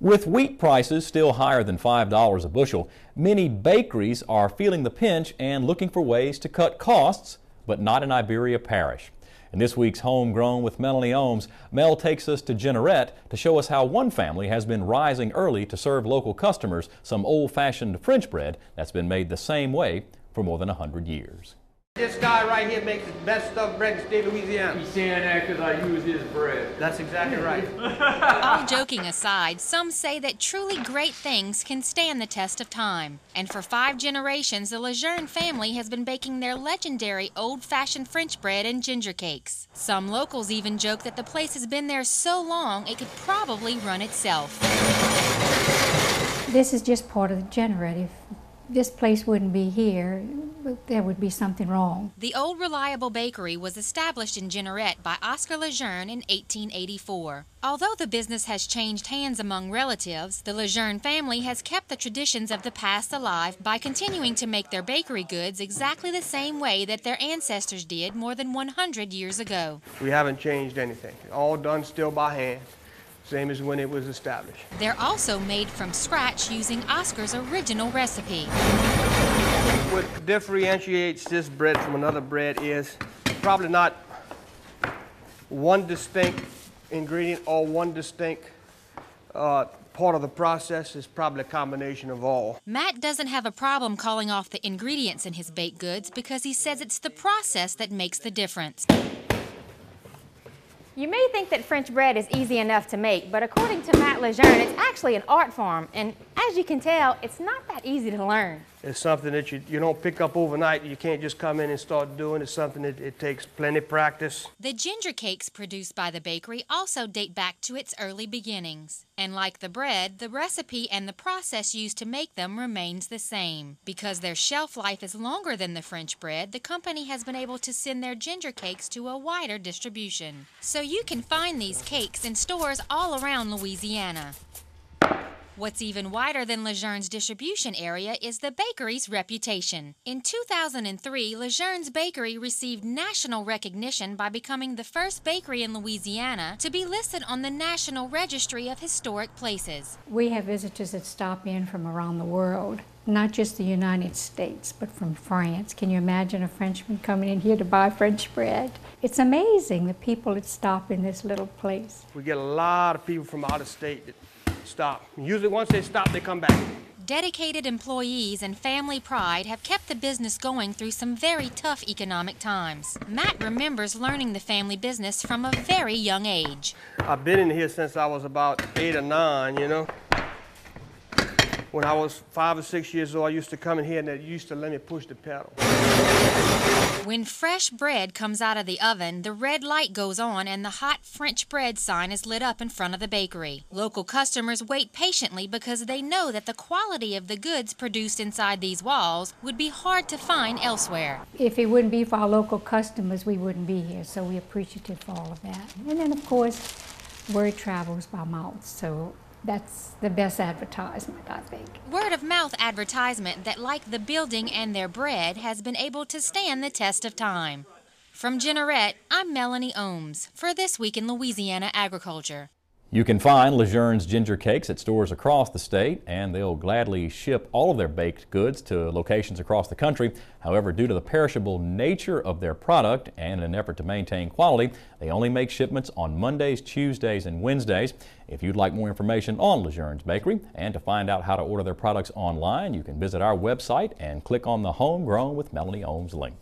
With wheat prices still higher than $5 a bushel, many bakeries are feeling the pinch and looking for ways to cut costs, but not in Iberia Parish. In this week's Homegrown with Melanie Ohmes, Mel takes us to Jeanerette to show us how one family has been rising early to serve local customers some old-fashioned French bread that's been made the same way for more than 100 years. This guy right here makes the best stuffed bread in the state of Louisiana. He's saying that because I use his bread. That's exactly right. All joking aside, some say that truly great things can stand the test of time. And for 5 generations, the LeJeune's family has been baking their legendary old-fashioned French bread and ginger cakes. Some locals even joke that the place has been there so long it could probably run itself. This is just part of the Jeanerette. If this place wouldn't be here, there would be something wrong. The Old Reliable Bakery was established in Jeanerette by Oscar LeJeune in 1884. Although the business has changed hands among relatives, the LeJeune family has kept the traditions of the past alive by continuing to make their bakery goods exactly the same way that their ancestors did more than 100 years ago. We haven't changed anything. All done still by hand, same as when it was established. They're also made from scratch using Oscar's original recipe. What differentiates this bread from another bread is probably not one distinct ingredient or one distinct part of the process. Is probably a combination of all. Matt doesn't have a problem calling off the ingredients in his baked goods because he says it's the process that makes the difference. You may think that French bread is easy enough to make, but according to Matt LeJeune, it's actually an art form, and as you can tell, it's not that easy to learn. It's something that you don't pick up overnight. You can't just come in and start doing. It's something that it takes plenty of practice. The ginger cakes produced by the bakery also date back to its early beginnings. And like the bread, the recipe and the process used to make them remains the same. Because their shelf life is longer than the French bread, the company has been able to send their ginger cakes to a wider distribution. So you can find these cakes in stores all around Louisiana. What's even wider than LeJeune's distribution area is the bakery's reputation. In 2003, LeJeune's Bakery received national recognition by becoming the first bakery in Louisiana to be listed on the National Registry of Historic Places. We have visitors that stop in from around the world, not just the United States, but from France. Can you imagine a Frenchman coming in here to buy French bread? It's amazing, the people that stop in this little place. We get a lot of people from out of state that stop. Usually once they stop, they come back. Dedicated employees and family pride have kept the business going through some very tough economic times. Matt remembers learning the family business from a very young age. I've been in here since I was about 8 or 9, you know. When I was 5 or 6 years old, I used to come in here and they used to let me push the pedal. When fresh bread comes out of the oven, the red light goes on and the hot French bread sign is lit up in front of the bakery. Local customers wait patiently because they know that the quality of the goods produced inside these walls would be hard to find elsewhere. If it wouldn't be for our local customers, we wouldn't be here, so we're appreciative for all of that. And then, of course, word travels by mouth, so that's the best advertisement, I think. Word-of-mouth advertisement that, like the building and their bread, has been able to stand the test of time. From Jeanerette, I'm Melanie Ohmes for This Week in Louisiana Agriculture. You can find LeJeune's ginger cakes at stores across the state, and they'll gladly ship all of their baked goods to locations across the country. However, due to the perishable nature of their product and in an effort to maintain quality, they only make shipments on Mondays, Tuesdays, and Wednesdays. If you'd like more information on LeJeune's Bakery and to find out how to order their products online, you can visit our website and click on the Homegrown with Melanie Ohmes link.